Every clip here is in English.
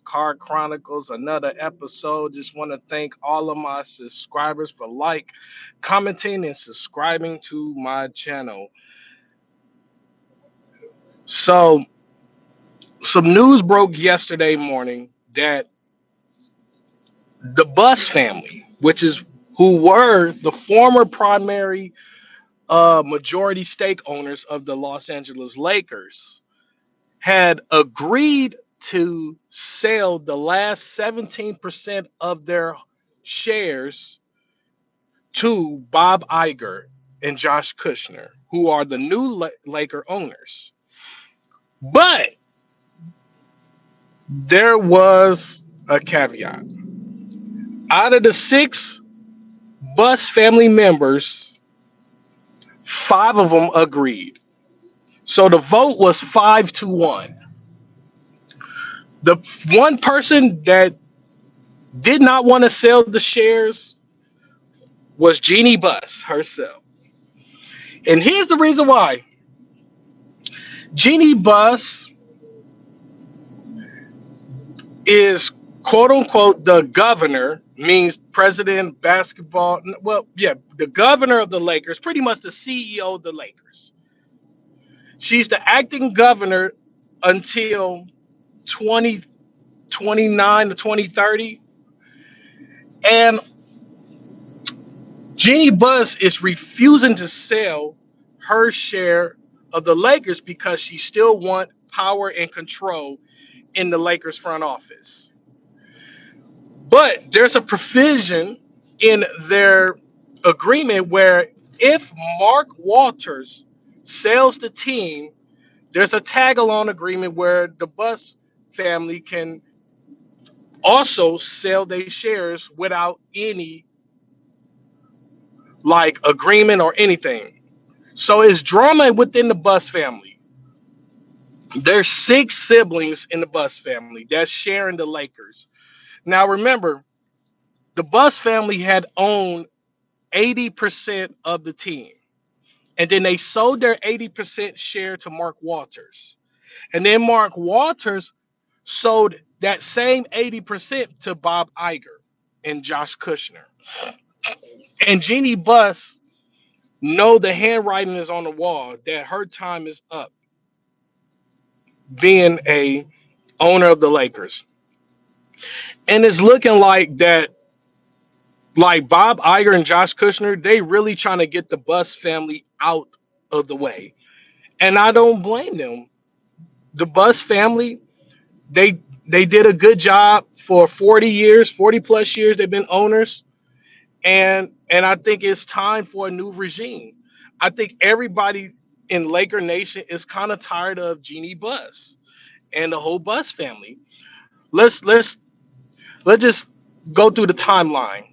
Car Chronicles, another episode. Just want to thank all of my subscribers for commenting, and subscribing to my channel. So, some news broke yesterday morning that the Bus family, which is who were the former primary majority stake owners of the Los Angeles Lakers, had agreed to sell the last 17% of their shares to Bob Iger and Josh Kushner, who are the new Laker owners. But there was a caveat. Out of the six Bus family members, five of them agreed. So the vote was 5-1. The one person that did not want to sell the shares was Jeannie Buss herself. And here's the reason why. Jeannie Buss is quote unquote the governor, means president basketball. Well, yeah, the governor of the Lakers, pretty much the CEO of the Lakers. She's the acting governor until 2029 to 2030. And Jeannie Buss is refusing to sell her share of the Lakers because she still wants power and control in the Lakers front office. But there's a provision in their agreement where if Mark Walters sells the team, there's a tag-along agreement where the Buss family can also sell their shares without any agreement or anything. So it's drama within the Buss family. There's six siblings in the Buss family that's sharing the Lakers. Now remember, the Buss family had owned 80% of the team. And then they sold their 80% share to Mark Walters. And then Mark Walters sold that same 80% to Bob Iger and Josh Kushner. And Jeannie Buss know the handwriting is on the wall that her time is up being a owner of the Lakers. And it's looking like that, like Bob Iger and Josh Kushner, they really trying to get the Buss family out of the way. And I don't blame them. The Buss family, they they did a good job for 40 years, 40 plus years they've been owners. And I think it's time for a new regime. I think everybody in Laker Nation is kind of tired of Jeannie Buss and the whole Buss family. Let's let's let's just go through the timeline.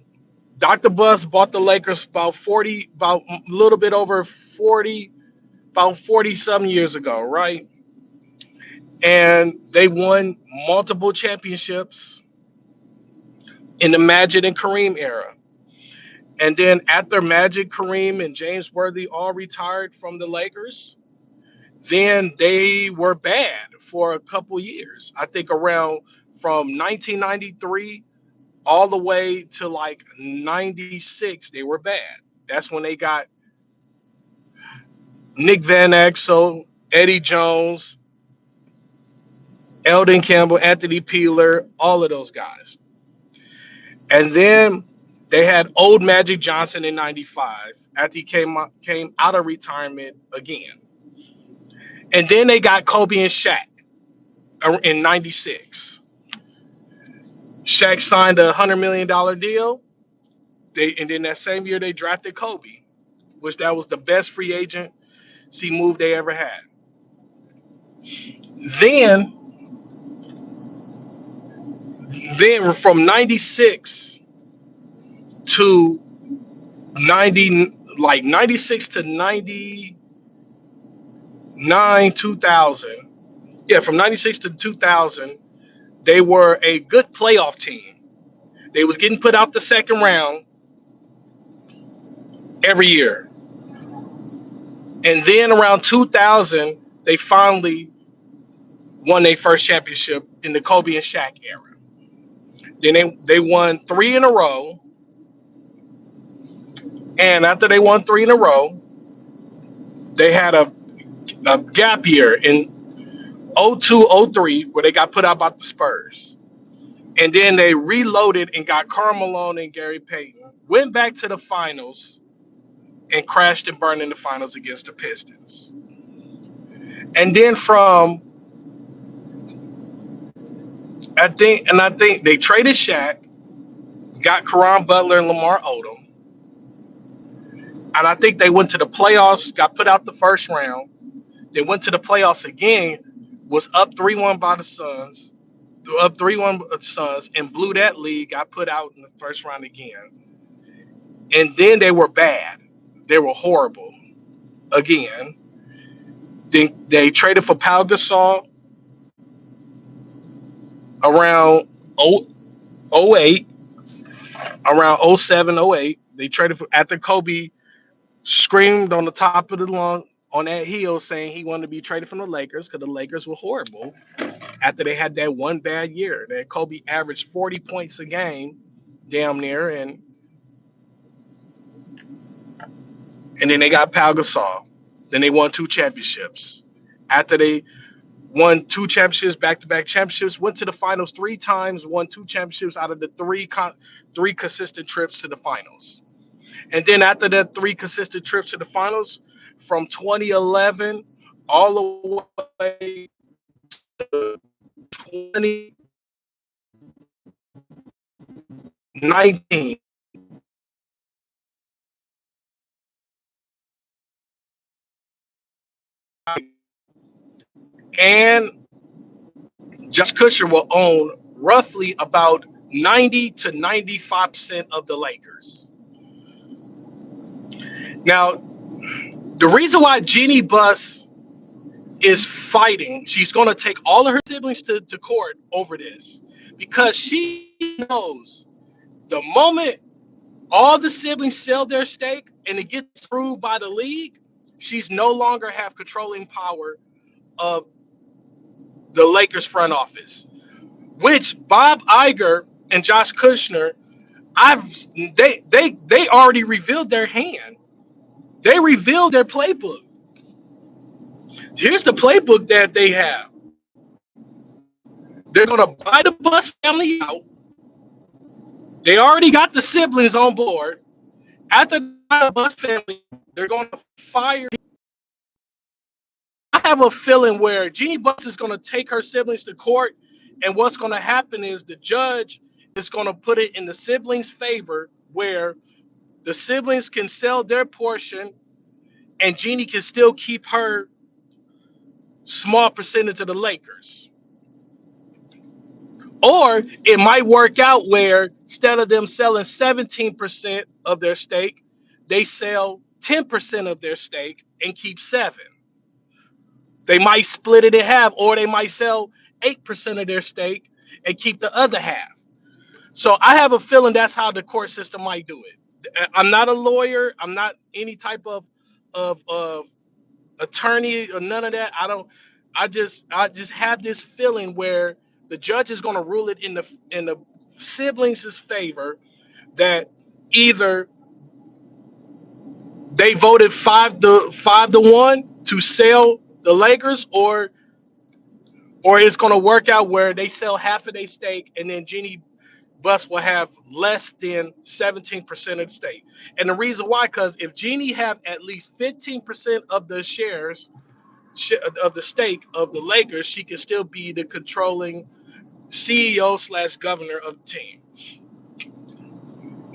Dr. Buss bought the Lakers about a little bit over 40, about 40 some years ago, right? And they won multiple championships in the Magic and Kareem era. And then after Magic, Kareem, and James Worthy all retired from the Lakers, then they were bad for a couple years. I think around from 1993 all the way to like 96, they were bad. That's when they got Nick Van Exel, Eddie Jones, Eldon Campbell, Anthony Peeler, all of those guys. And then they had old Magic Johnson in 95 after he came out of retirement again. And then they got Kobe and Shaq in 96. Shaq signed a $100 million deal. And then that same year they drafted Kobe, which that was the best free agency move they ever had. Then then from 96 to 90, like 96 to 99, 2000. Yeah, from 96 to 2000, they were a good playoff team. They was getting put out the second round every year. And then around 2000, they finally won their first championship in the Kobe and Shaq era. Then they won three in a row. And after they won three in a row, they had a gap year in 02-03 where they got put out by the Spurs. And then they reloaded and got Karl Malone and Gary Payton. Went back to the finals and crashed and burned in the finals against the Pistons. And then I think they traded Shaq, got Caron Butler and Lamar Odom. And I think they went to the playoffs, got put out the first round. They went to the playoffs again, was up 3-1 by the Suns, up 3-1 Suns, and blew that lead, got put out in the first round again. And then they were bad. They were horrible again. Then they traded for Pau Gasol around 08, around 07, 08. They traded for after Kobe screamed on the top of the lawn on that hill saying he wanted to be traded from the Lakers because the Lakers were horrible after they had that one bad year. That Kobe averaged 40 points a game, damn near, and then they got Pau Gasol. Then they won 2 championships. After they won 2 championships, back-to-back championships, went to the finals 3 times, won 2 championships out of the three consistent trips to the finals. And then after that 3 consistent trips to the finals, from 2011 all the way to 2019, and Josh Kushner will own roughly about 90 to 95% of the Lakers. Now, the reason why Jeannie Buss is fighting, she's going to take all of her siblings to court over this, because she knows the moment all the siblings sell their stake and it gets approved by the league, she's no longer have controlling power of the Lakers front office, which Bob Iger and Josh Kushner, they already revealed their hand. They revealed their playbook. Here's the playbook that they have. They're gonna buy the Buss family out. They already got the siblings on board. After the Buss family, they're gonna fire. I have a feeling where Jeannie Buss is gonna take her siblings to court, and what's gonna happen is the judge is gonna put it in the siblings' favor, where the siblings can sell their portion, and Jeannie can still keep her small percentage of the Lakers. Or it might work out where instead of them selling 17% of their stake, they sell 10% of their stake and keep 7. They might split it in half, or they might sell 8% of their stake and keep the other half. So I have a feeling that's how the court system might do it. I'm not a lawyer. I'm not any type of attorney or none of that. I just have this feeling where the judge is going to rule it in the siblings' favor, that either they voted 5-1 to sell the Lakers, or it's going to work out where they sell half of their stake, and then Jeannie Buss will have less than 17% of the stake. And the reason why, because if Jeannie have at least 15% of the shares of the stake of the Lakers, she can still be the controlling CEO/governor of the team.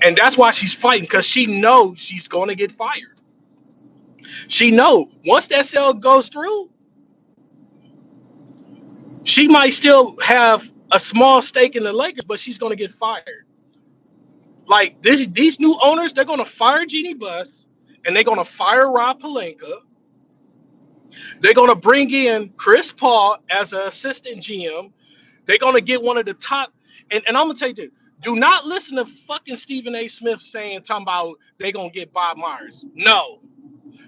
And that's why she's fighting, because she knows she's going to get fired. She know once that sale goes through, she might still have a small stake in the Lakers, but she's going to get fired. Like these new owners, they're going to fire Jeannie Buss, and they're going to fire Rob Pelinka. They're going to bring in Chris Paul as an assistant GM. They're going to get one of the top, and I'm going to tell you this, do not listen to fucking Stephen A. Smith talking about they're going to get Bob Myers. No.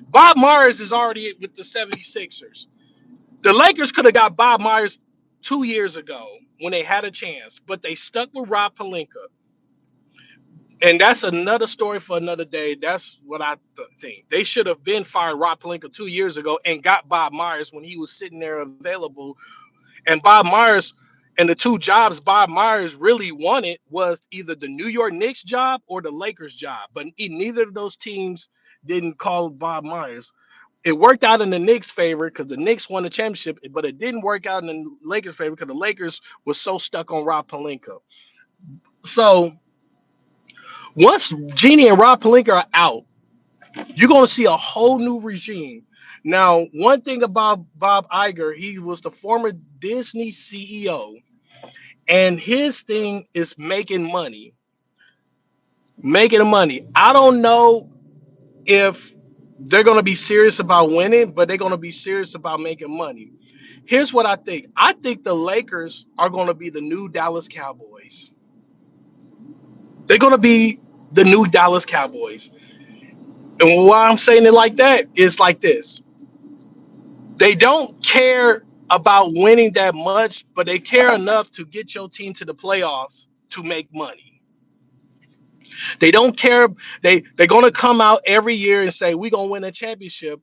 Bob Myers is already with the 76ers. The Lakers could have got Bob Myers 2 years ago when they had a chance, but they stuck with Rob Pelinka. And that's another story for another day. That's what I think. They should have been fired Rob Pelinka 2 years ago and got Bob Myers when he was sitting there available. And Bob Myers, and the two jobs Bob Myers really wanted was either the New York Knicks job or the Lakers job. But neither of those teams didn't call Bob Myers. It worked out in the Knicks' favor because the Knicks won the championship, but it didn't work out in the Lakers' favor because the Lakers was so stuck on Rob Pelinka. So once Jeannie and Rob Pelinka are out, you're going to see a whole new regime. Now, one thing about Bob Iger, he was the former Disney CEO, and his thing is making money. Making money. I don't know if they're going to be serious about winning, but they're going to be serious about making money. Here's what I think. I think the Lakers are going to be the new Dallas Cowboys. They're going to be the new Dallas Cowboys. And why I'm saying it like that is like this. They don't care about winning that much, but they care enough to get your team to the playoffs to make money. They don't care. They're going to come out every year and say, we're going to win a championship.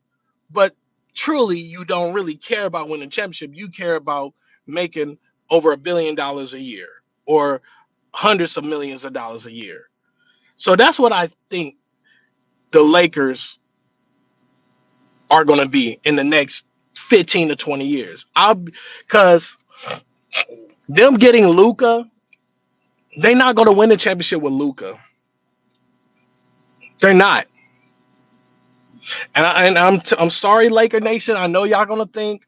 But truly, you don't really care about winning a championship. You care about making over $1 billion a year or hundreds of millions of dollars a year. So that's what I think the Lakers are going to be in the next 15 to 20 years. Because them getting Luka, they're not going to win the championship with Luka. They're not. And I'm sorry, Laker Nation. I know y'all gonna think,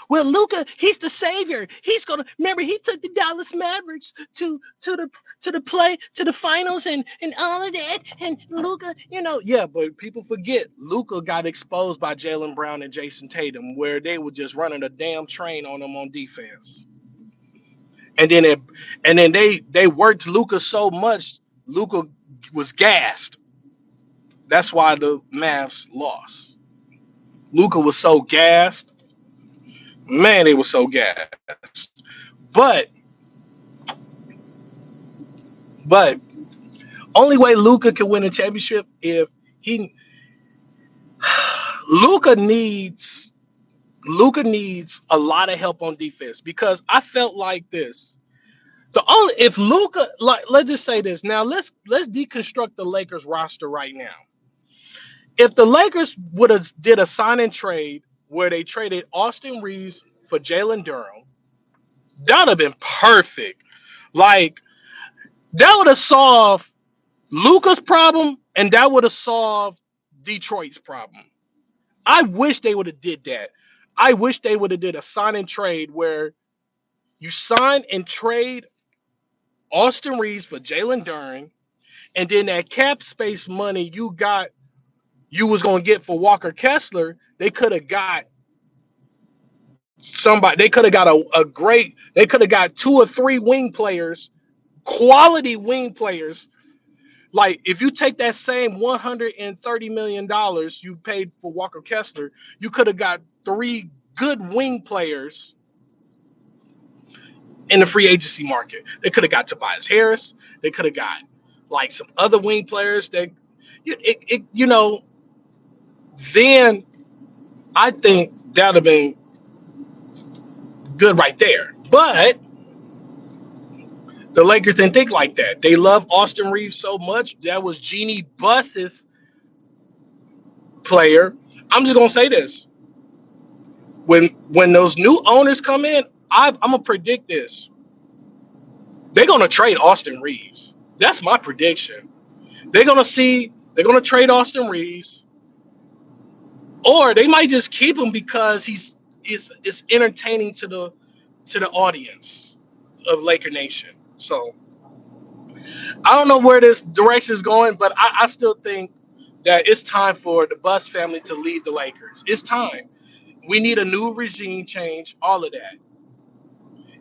well, Luka, he's the savior. He's gonna remember he took the Dallas Mavericks to the finals and all of that. And Luka, yeah, but people forget Luka got exposed by Jaylen Brown and Jason Tatum, where they were just running a damn train on him on defense. And then they worked Luka so much, Luka was gassed. That's why the Mavs lost. Luka was so gassed. Man, they were so gassed. But only way Luka can win a championship if he Luka needs a lot of help on defense, because I felt like this. The only if Luka, like, let's just say this. Now let's deconstruct the Lakers roster right now. If the Lakers would have did a sign and trade where they traded Austin Reeves for Jalen Durham, that would have been perfect. Like, that would have solved Luka's problem, and that would have solved Detroit's problem. I wish they would have did that. I wish they would have did a sign and trade where you sign and trade Austin Reeves for Jalen Durham, and then that cap space money you was gonna get for Walker Kessler, they could have got somebody. They could have got they could have got 2 or 3 wing players, quality wing players. Like, if you take that same $130 million you paid for Walker Kessler, you could have got 3 good wing players in the free agency market. They could have got Tobias Harris. They could have got like some other wing players that then I think that would have been good right there. But the Lakers didn't think like that. They love Austin Reeves so much. That was Jeannie Buss's player. I'm just gonna say this: when those new owners come in, I'm gonna predict this. They're gonna trade Austin Reeves. That's my prediction. They're gonna trade Austin Reeves, or they might just keep him because it's entertaining to the audience of Laker Nation. So I don't know where this direction is going, but I still think that it's time for the Buss family to leave the Lakers. It's time. We need a new regime change, all of that.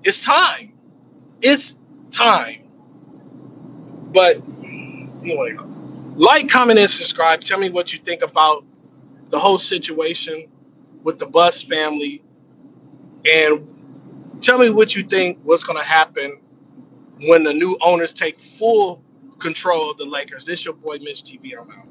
It's time. It's time. But anyway, like, comment, and subscribe. Tell me what you think about the whole situation with the Buss family and Tell me what you think. What's going to happen when the new owners take full control of the Lakers? This your boy Mitch TV. I'm out.